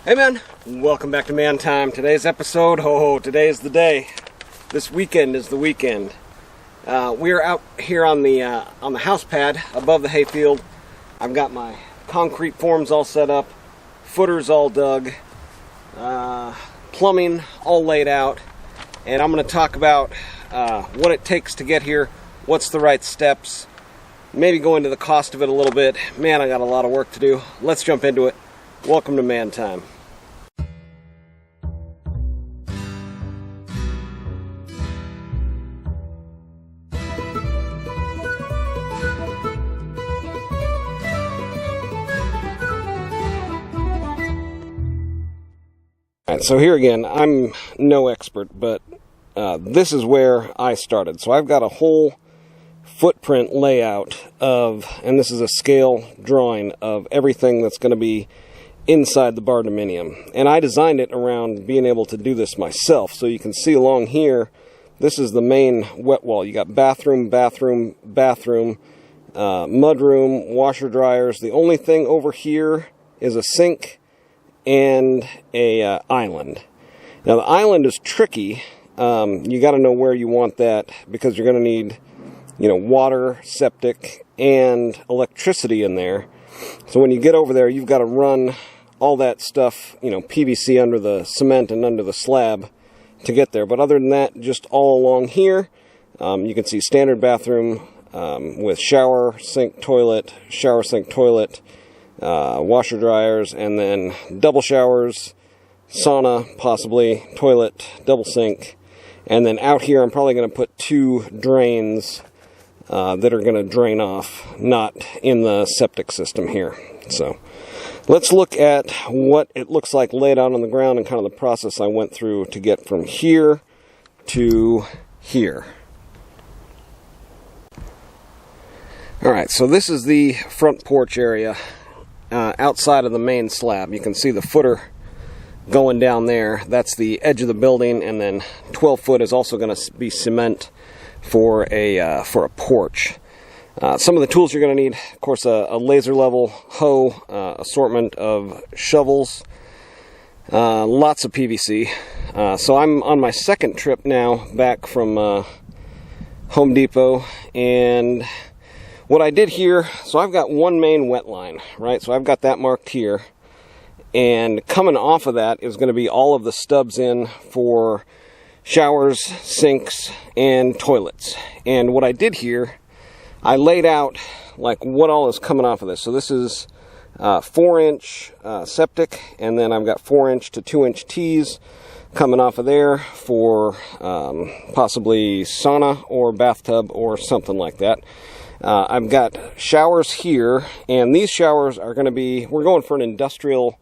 Hey man, welcome back to Man Time. Today's episode, today's the day. This weekend is the weekend. We're out here on the house pad above the hayfield. I've got my concrete forms all set up, footers all dug, plumbing all laid out, and I'm going to talk about what it takes to get here, what's the right steps, maybe go into the cost of it a little bit. Man, I got a lot of work to do. Let's jump into it. Welcome to Man Time. Alright, so here again, I'm no expert, but this is where I started. So I've got a whole footprint layout of, and this is a scale drawing of everything that's going to be inside the Bardominium. And I designed it around being able to do this myself. So you can see along here, this is the main wet wall. You got bathroom, bathroom, bathroom, mudroom, washer dryers. The only thing over here is a sink and a island. Now the island is tricky. You got to know where you want that because you're going to need, water, septic, and electricity in there. So when you get over there, you've got to run all that stuff, PVC under the cement and under the slab to get there. But other than that, just all along here, you can see standard bathroom with shower, sink, toilet, washer dryers, and then double showers, sauna, possibly, toilet, double sink. And then out here, I'm probably going to put 2 drains that are going to drain off, not in the septic system here. So let's look at what it looks like laid out on the ground and kind of the process I went through to get from here to here. Alright, so this is the front porch area outside of the main slab. You can see the footer going down there. That's the edge of the building, and then 12 foot is also going to be cement for a porch. Some of the tools you're going to need, of course, a laser level hoe, assortment of shovels, lots of PVC. So I'm on my second trip now back from Home Depot, and what I did here, so I've got one main wet line, right? So I've got that marked here, and coming off of that is going to be all of the stubs in for showers, sinks, and toilets. And what I did here, I laid out like what all is coming off of this. So this is 4-inch septic, and then I've got 4-inch to 2-inch tees coming off of there for possibly sauna or bathtub or something like that. I've got showers here, and these showers are going to be, we're going for an industrial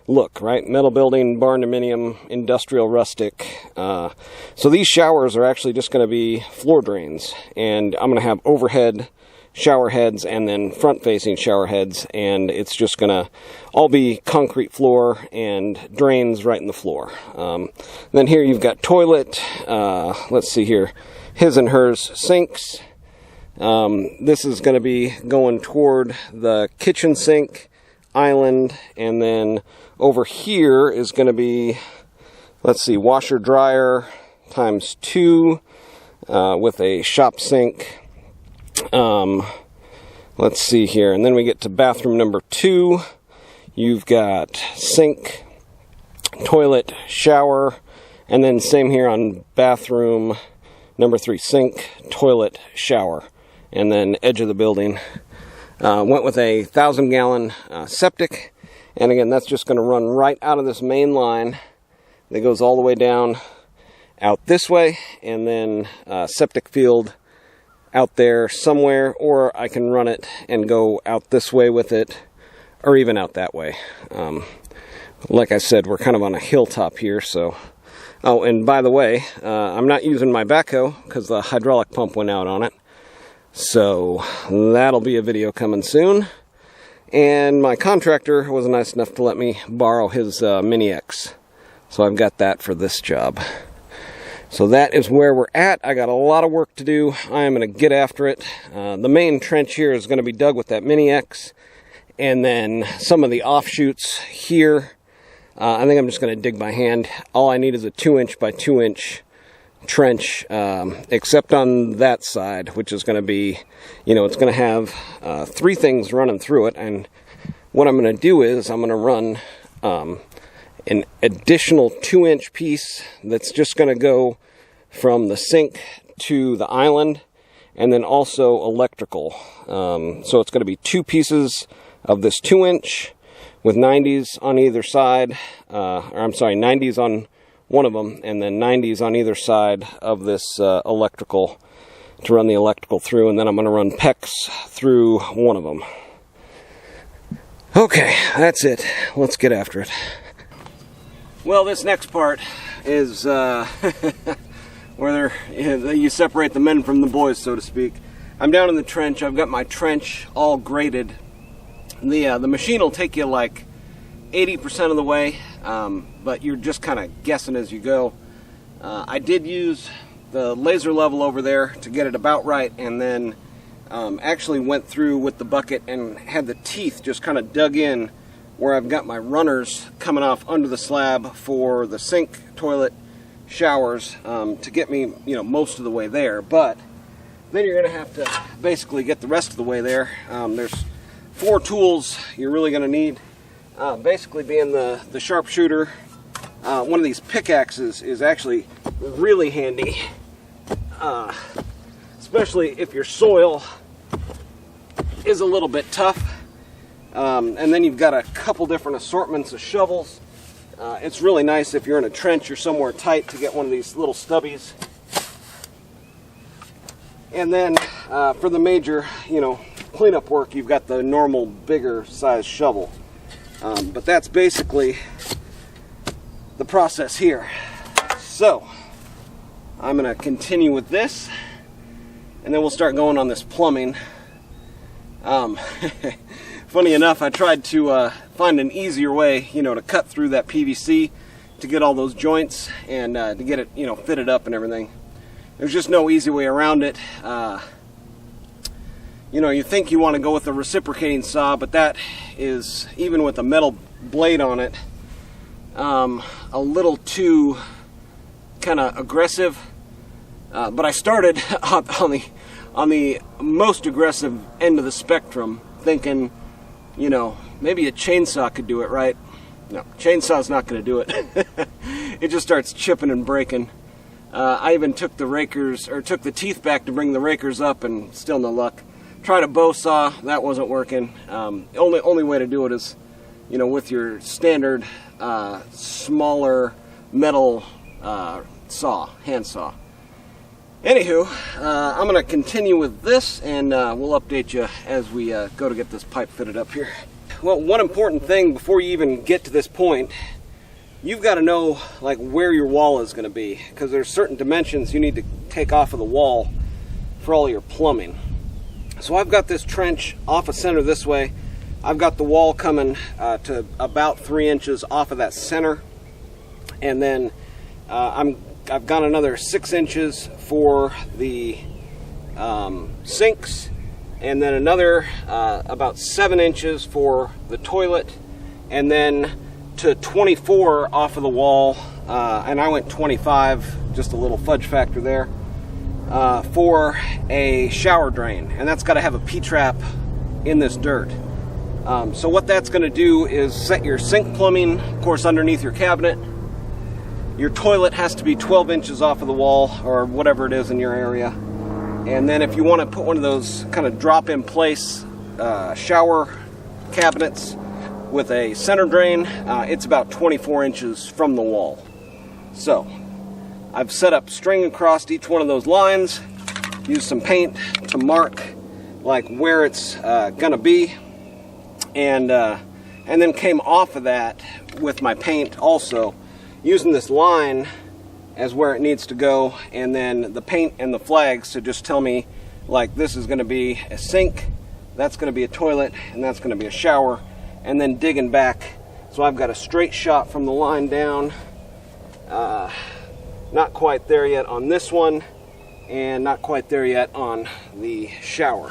look, right? Metal building, Bardominium, industrial rustic. So these showers are actually just going to be floor drains, and I'm going to have overhead shower heads and then front-facing shower heads, and it's just going to all be concrete floor and drains right in the floor. Then here you've got toilet, let's see here, his and hers sinks. This is going to be going toward the kitchen sink, island, and then over here is going to be, let's see, washer dryer times 2 with a shop sink. Let's see here, and then we get to bathroom number 2. You've got sink, toilet, shower, and then same here on bathroom number 3, sink, toilet, shower, and then edge of the building. Went with a 1,000-gallon septic, and again, that's just going to run right out of this main line that goes all the way down out this way, and then septic field out there somewhere, or I can run it and go out this way with it, or even out that way. Like I said, we're kind of on a hilltop here, so... Oh, and by the way, I'm not using my backhoe because the hydraulic pump went out on it. So that'll be a video coming soon. And my contractor was nice enough to let me borrow his Mini X. So I've got that for this job. So that is where we're at. I got a lot of work to do. I am going to get after it. The main trench here is going to be dug with that Mini X. And then some of the offshoots here I think I'm just going to dig by hand. All I need is a 2-inch by 2-inch trench, except on that side, which is going to be, it's going to have 3 things running through it. And what I'm going to do is I'm going to run an additional 2-inch piece that's just going to go from the sink to the island, and then also electrical. So it's going to be 2 pieces of this 2-inch with 90s on either side, 90s on one of them, and then 90s on either side of this electrical to run the electrical through, and then I'm going to run PEX through one of them. Okay, that's it. Let's get after it. Well, this next part is where you separate the men from the boys, so to speak. I'm down in the trench. I've got my trench all graded. The machine will take you like 80% of the way, but you're just kind of guessing as you go. I did use the laser level over there to get it about right, and then actually went through with the bucket and had the teeth just kind of dug in where I've got my runners coming off under the slab for the sink, toilet, showers, to get me, most of the way there. But then you're going to have to basically get the rest of the way there. There's 4 tools you're really going to need. Basically being the sharpshooter. One of these pickaxes is actually really handy, especially if your soil is a little bit tough. And then you've got a couple different assortments of shovels. It's really nice if you're in a trench or somewhere tight to get one of these little stubbies. And then for the major, cleanup work, you've got the normal bigger size shovel. But that's basically the process here. So I'm going to continue with this, and then we'll start going on this plumbing. Funny enough, I tried to find an easier way, to cut through that PVC to get all those joints and to get it, fitted up and everything. There's just no easy way around it. You think you want to go with a reciprocating saw, but that is, even with a metal blade on it, a little too kind of aggressive. But I started on the most aggressive end of the spectrum, thinking, maybe a chainsaw could do it, right? No, chainsaw's not going to do it. It just starts chipping and breaking. I even took the teeth back to bring the rakers up, and still no luck. Tried a bow saw, that wasn't working. Only way to do it is, with your standard smaller metal saw, hand saw. Anywho, I'm going to continue with this, and we'll update you as we go to get this pipe fitted up here. Well, one important thing before you even get to this point, you've got to know where your wall is going to be, because there's certain dimensions you need to take off of the wall for all your plumbing. So I've got this trench off of center this way. I've got the wall coming to about 3 inches off of that center, and then I've got another 6 inches for the sinks, and then another about 7 inches for the toilet, and then to 24 off of the wall, and I went 25, just a little fudge factor there, for a shower drain, and that's got to have a P-trap in this dirt. So what that's going to do is set your sink plumbing, of course, underneath your cabinet. Your toilet has to be 12 inches off of the wall, or whatever it is in your area. And then if you want to put one of those kind of drop-in-place shower cabinets with a center drain, it's about 24 inches from the wall. So I've set up string across each one of those lines, used some paint to mark where it's gonna be, and then came off of that with my paint also, using this line as where it needs to go, and then the paint and the flags to just tell me this is going to be a sink, that's going to be a toilet, and that's going to be a shower, and then digging back so I've got a straight shot from the line down. Not quite there yet on this one, and not quite there yet on the shower.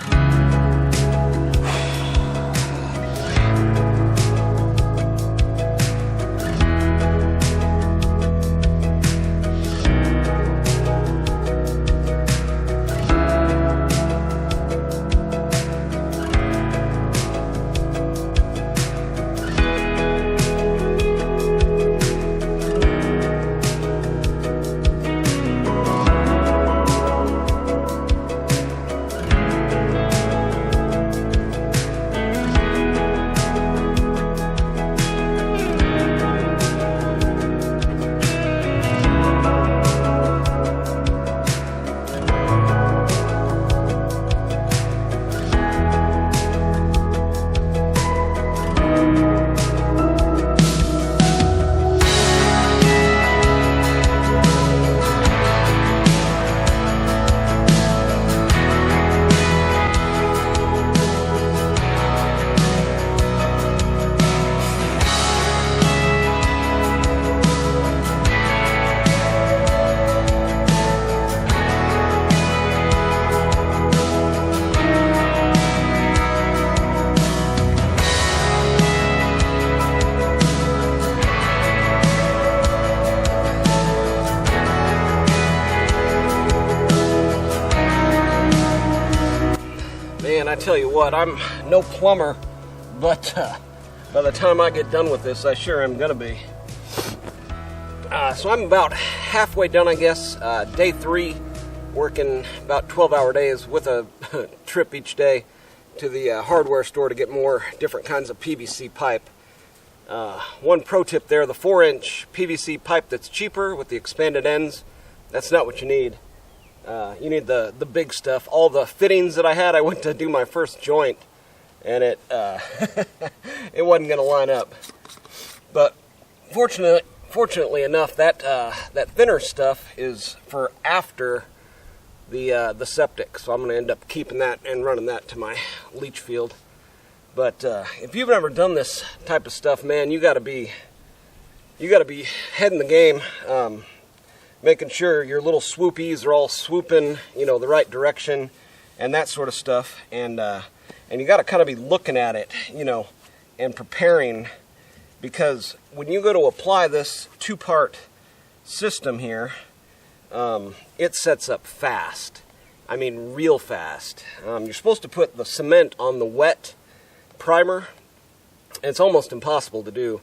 tell you what, I'm no plumber, but by the time I get done with this, I sure am gonna be. So I'm about halfway done, I guess. Day 3, working about 12-hour days with a trip each day to the hardware store to get more different kinds of PVC pipe. One pro tip there, the 4-inch PVC pipe that's cheaper with the expanded ends, that's not what you need. You need the big stuff. All the fittings that I had, I went to do my first joint, and it it wasn't going to line up. But fortunately enough, that thinner stuff is for after the septic, so I'm going to end up keeping that and running that to my leach field. But if you've never done this type of stuff, man, you got to be head in the game, making sure your little swoopies are all swooping, the right direction, and that sort of stuff. And you got to kind of be looking at it, and preparing, because when you go to apply this 2-part system here, it sets up fast. I mean, real fast. You're supposed to put the cement on the wet primer. It's almost impossible to do.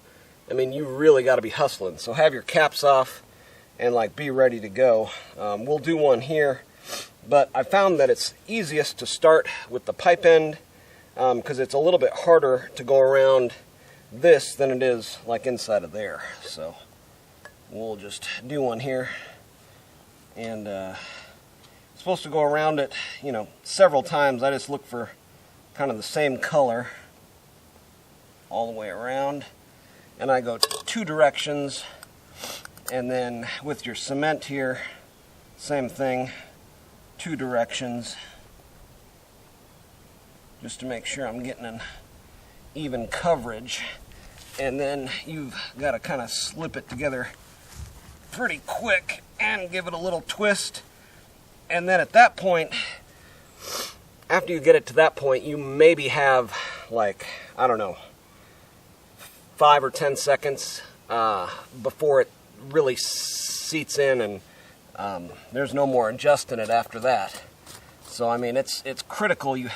I mean, you really got to be hustling. So have your caps off and be ready to go. We'll do one here, but I found that it's easiest to start with the pipe end, because it's a little bit harder to go around this than it is inside of there. So we'll just do one here, and supposed to go around it, several times. I just look for kind of the same color all the way around, and I go 2 directions. And then with your cement here, same thing, 2 directions, just to make sure I'm getting an even coverage. And then you've got to kind of slip it together pretty quick and give it a little twist. And then at that point, after you get it to that point, you maybe have I don't know, 5 or 10 seconds before it really seats in, and there's no more adjusting it after that. So I mean, it's critical you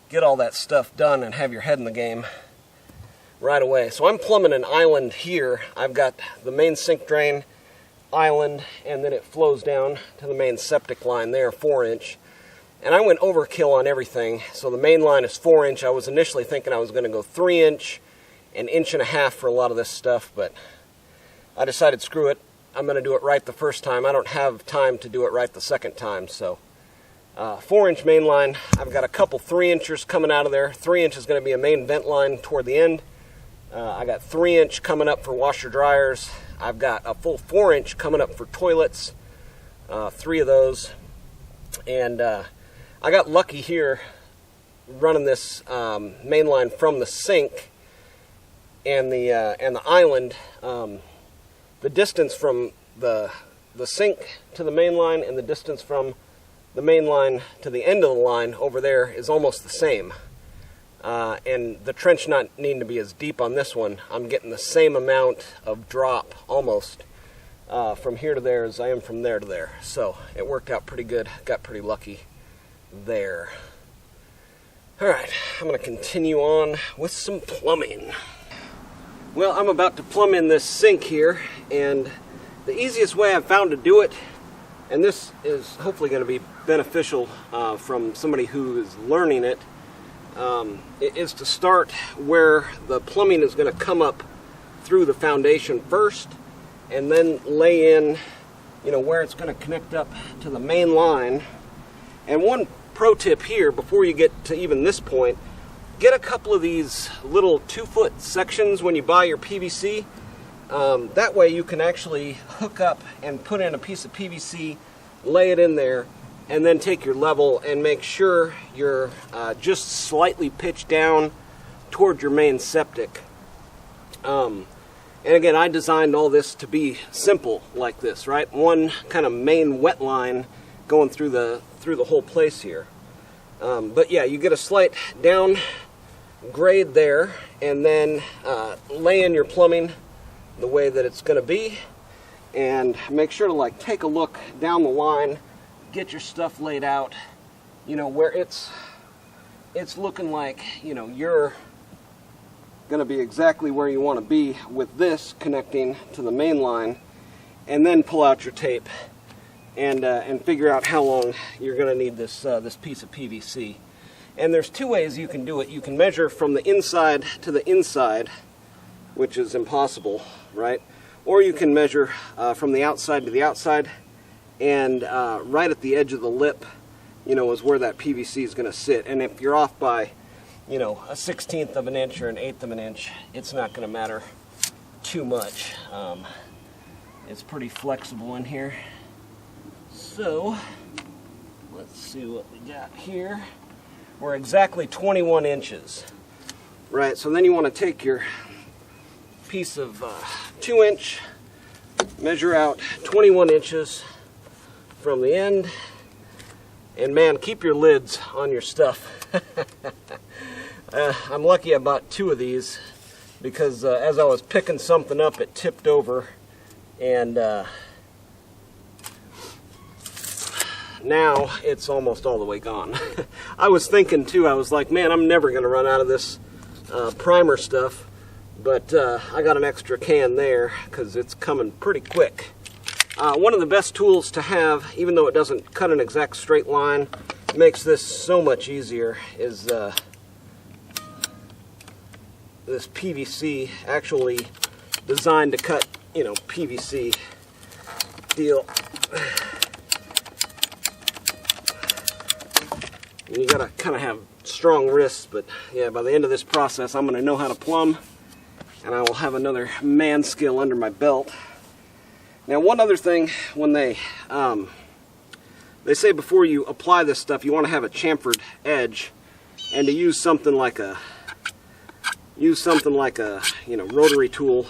get all that stuff done and have your head in the game right away. So I'm plumbing an island here. I've got the main sink drain island, and then it flows down to the main septic line there, 4-inch. And I went overkill on everything. So the main line is 4-inch. I was initially thinking I was going to go 3-inch, 1.5 inches for a lot of this stuff, but I decided, screw it, I'm going to do it right the first time. I don't have time to do it right the second time. So 4-inch main line. I've got a couple 3-inchers coming out of there. 3-inch is going to be a main vent line toward the end. I got 3-inch coming up for washer dryers. I've got a full 4-inch coming up for toilets, 3 of those. And I got lucky here running this main line from the sink and the island. The distance from the sink to the main line and the distance from the main line to the end of the line over there is almost the same. And the trench not needing to be as deep on this one, I'm getting the same amount of drop almost from here to there as I am from there to there. So it worked out pretty good. Got pretty lucky there. Alright, I'm going to continue on with some plumbing. Well, I'm about to plumb in this sink here, and the easiest way I've found to do it, and this is hopefully going to be beneficial from somebody who is learning it, is to start where the plumbing is going to come up through the foundation first, and then lay in, where it's going to connect up to the main line. And one pro tip here, before you get to even this point, get a couple of these little 2-foot sections when you buy your PVC. That way you can actually hook up and put in a piece of PVC, lay it in there, and then take your level and make sure you're just slightly pitched down toward your main septic. And again, I designed all this to be simple like this, right? One kind of main wet line going through the whole place here. But yeah, you get a slight down grade there, and then lay in your plumbing the way that it's going to be, and make sure to take a look down the line, get your stuff laid out, where it's it's looking like, you know, you're going to be exactly where you want to be with this connecting to the main line, and then pull out your tape and figure out how long you're going to need this this piece of PVC. And there's two ways you can do it. You can measure from the inside to the inside, which is impossible, right? Or you can measure from the outside to the outside, and right at the edge of the lip, you know, is where that PVC is going to sit. And if you're off by, you know, a 1/16 of an inch or an 1/8 of an inch, it's not going to matter too much. It's pretty flexible in here. So, let's see what we got here. We're exactly 21 inches. Right, so then you want to take your piece of 2-inch, measure out 21 inches from the end, and man, keep your lids on your stuff. I'm lucky I bought 2 of these, because as I was picking something up, it tipped over, and now it's almost all the way gone. I was thinking too, I was like, man, I'm never going to run out of this primer stuff, but I got an extra can there because it's coming pretty quick. One of the best tools to have, even though it doesn't cut an exact straight line, makes this so much easier, is this PVC, actually designed to cut, you know, PVC deal. And you gotta kind of have strong wrists, but yeah, by the end of this process, I'm gonna know how to plumb, and I will have another man skill under my belt. Now, one other thing, when they say before you apply this stuff, you want to have a chamfered edge, and to use something like a you know, rotary tool,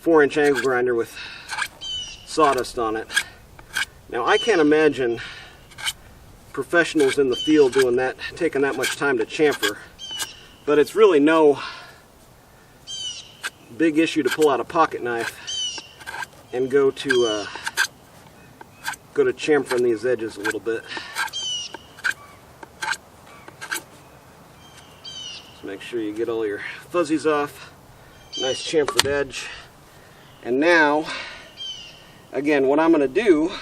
4-inch angle grinder with sawdust on it. Now, I can't imagine professionals in the field doing that, taking that much time to chamfer, but it's really no big issue to pull out a pocket knife and go to chamfering these edges a little bit. Just make sure you get all your fuzzies off. Nice chamfered edge. And now, again, what I'm going to do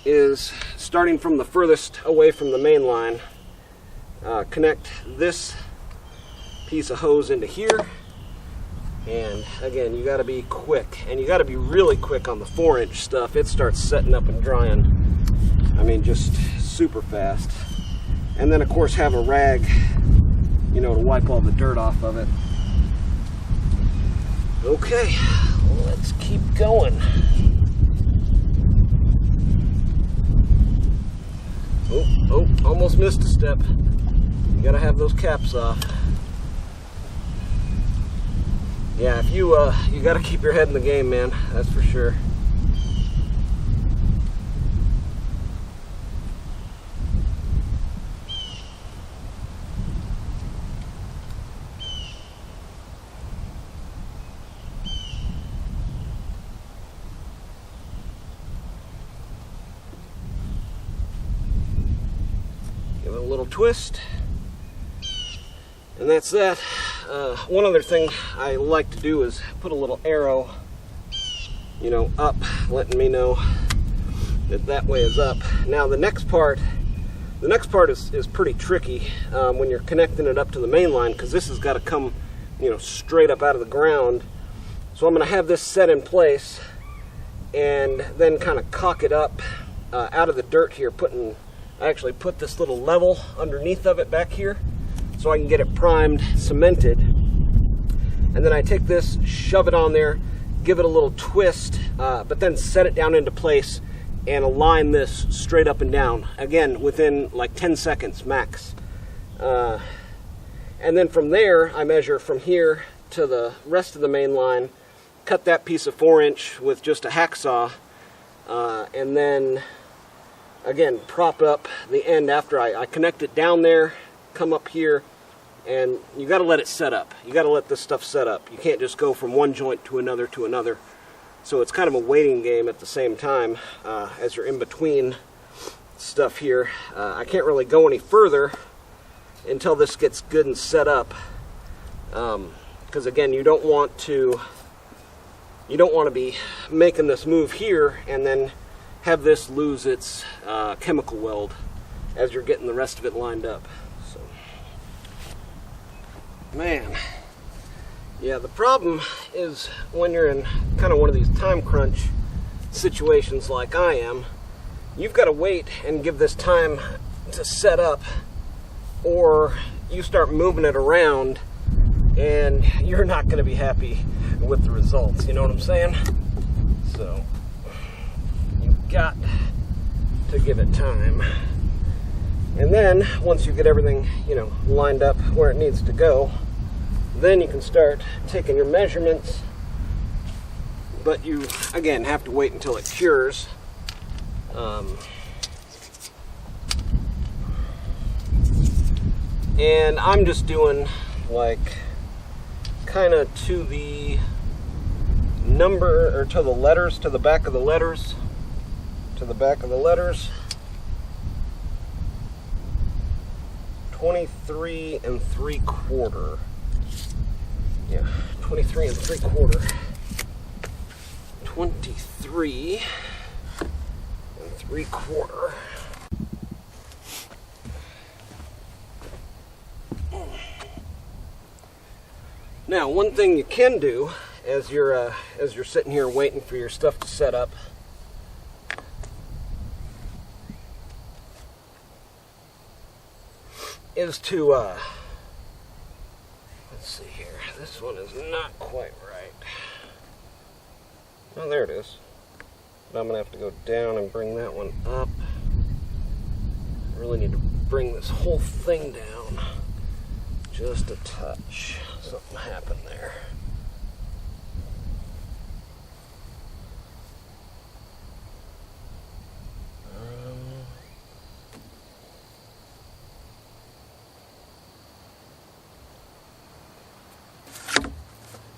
is, starting from the furthest away from the main line, connect this piece of hose into here. And again, you got to be quick, and you got to be really quick on the 4-inch stuff. It starts setting up and drying, I mean, just super fast. And then of course have a rag, you know, to wipe all the dirt off of it. Okay, let's keep going. Oh, almost missed a step. You got to have those caps off. Yeah, if you got to keep your head in the game, man. That's for sure. Give it a little twist, and that's that. One other thing I like to do is put a little arrow, you know, up, letting me know that that way is up. Now the next part is pretty tricky when you're connecting it up to the main line, because this has got to come, you know, straight up out of the ground. So I'm going to have this set in place, and then kind of cock it up out of the dirt here. I actually put this little level underneath of it back here, so I can get it primed, cemented. And then I take this, shove it on there, give it a little twist, but then set it down into place and align this straight up and down. Again, within like 10 seconds max. And then from there, I measure from here to the rest of the main line, cut that piece of 4-inch with just a hacksaw, and then, again, prop up the end after I connect it down there, come up here, and you got to let it set up. You got to let this stuff set up. You can't just go from one joint to another to another. So it's kind of a waiting game at the same time as you're in between stuff here. I can't really go any further until this gets good and set up. Because again, you don't want to be making this move here and then have this lose its chemical weld as you're getting the rest of it lined up. So, man, yeah, the problem is when you're in kind of one of these time crunch situations like I am, you've got to wait and give this time to set up, or you start moving it around and you're not going to be happy with the results. You know what I'm saying? So you've got to give it time. And then once you get everything, you know, lined up where it needs to go, then you can start taking your measurements. But you, again, have to wait until it cures. And I'm just doing like kind of to the number, or to the letters, to the back of the letters, to the back of the letters. 23 3/4. Yeah, 23 3/4. 23 3/4. Now, one thing you can do as you're sitting here waiting for your stuff to set up is to let's see here. This one is not quite right. Oh, there it is. But I'm gonna have to go down and bring that one up. I really need to bring this whole thing down just a touch. Something happened there.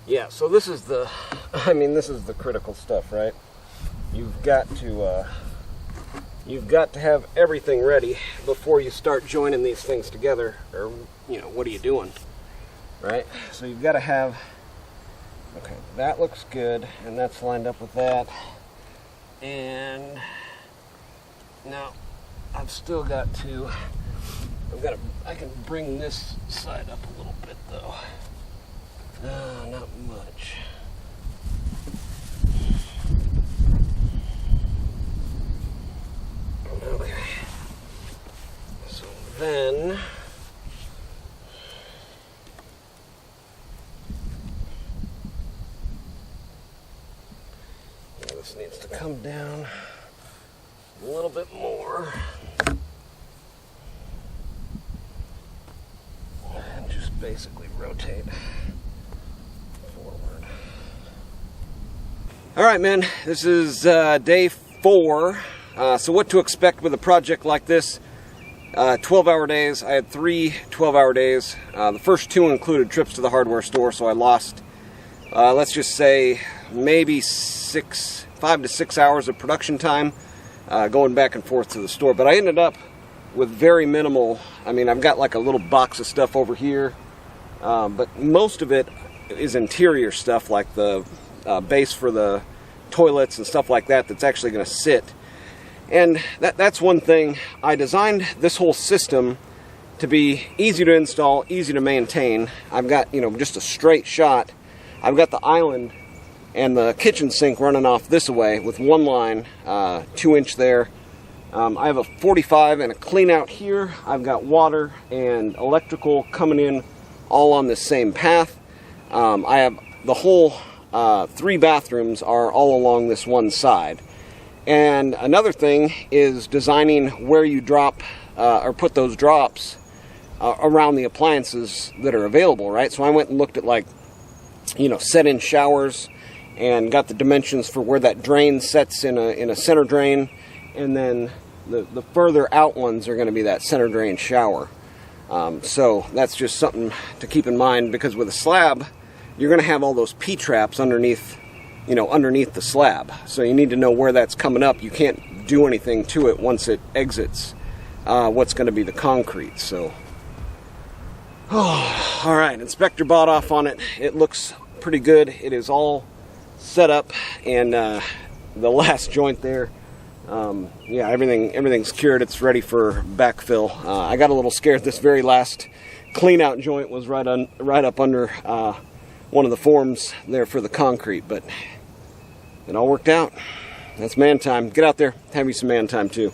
Yeah, so this is the, this is the critical stuff, right? You've got to have everything ready before you start joining these things together, or, you know, what are you doing? Right? So you've got to have, okay, that looks good, and that's lined up with that. And now I've still got to, I can bring this side up a little bit though. Not much. Okay. So then, this needs to come down a little bit more. And just basically rotate forward. All right, man, this is day 4. So what to expect with a project like this? 12-hour days. I had 3 12-hour days. The first 2 included trips to the hardware store, so I lost, let's just say, maybe 5 to 6 hours of production time going back and forth to the store. But I ended up with very minimal. I've got like a little box of stuff over here, but most of it is interior stuff, like the base for the toilets and stuff like that, that's actually going to sit. And that's one thing. I designed this whole system to be easy to install, easy to maintain. I've got, just a straight shot. I've got the island and the kitchen sink running off this way with one line, 2-inch there. I have a 45 and a clean out here. I've got water and electrical coming in all on the same path. I have the whole 3 bathrooms are all along this one side. And another thing is designing where you drop or put those drops around the appliances that are available, right? So I went and looked at, like, set-in showers and got the dimensions for where that drain sets in a center drain, and then the further out ones are going to be that center drain shower. So that's just something to keep in mind, because with a slab, you're going to have all those P-traps underneath the slab. So you need to know where that's coming up. You can't do anything to it once it exits what's going to be the concrete. So Oh, all right, inspector bought off on it. It looks pretty good. It is all set up, and the last joint there, yeah, everything's cured. It's ready for backfill. I got a little scared. This very last clean out joint was right up under one of the forms there for the concrete, but it all worked out. That's man time. Get out there, have you some man time too.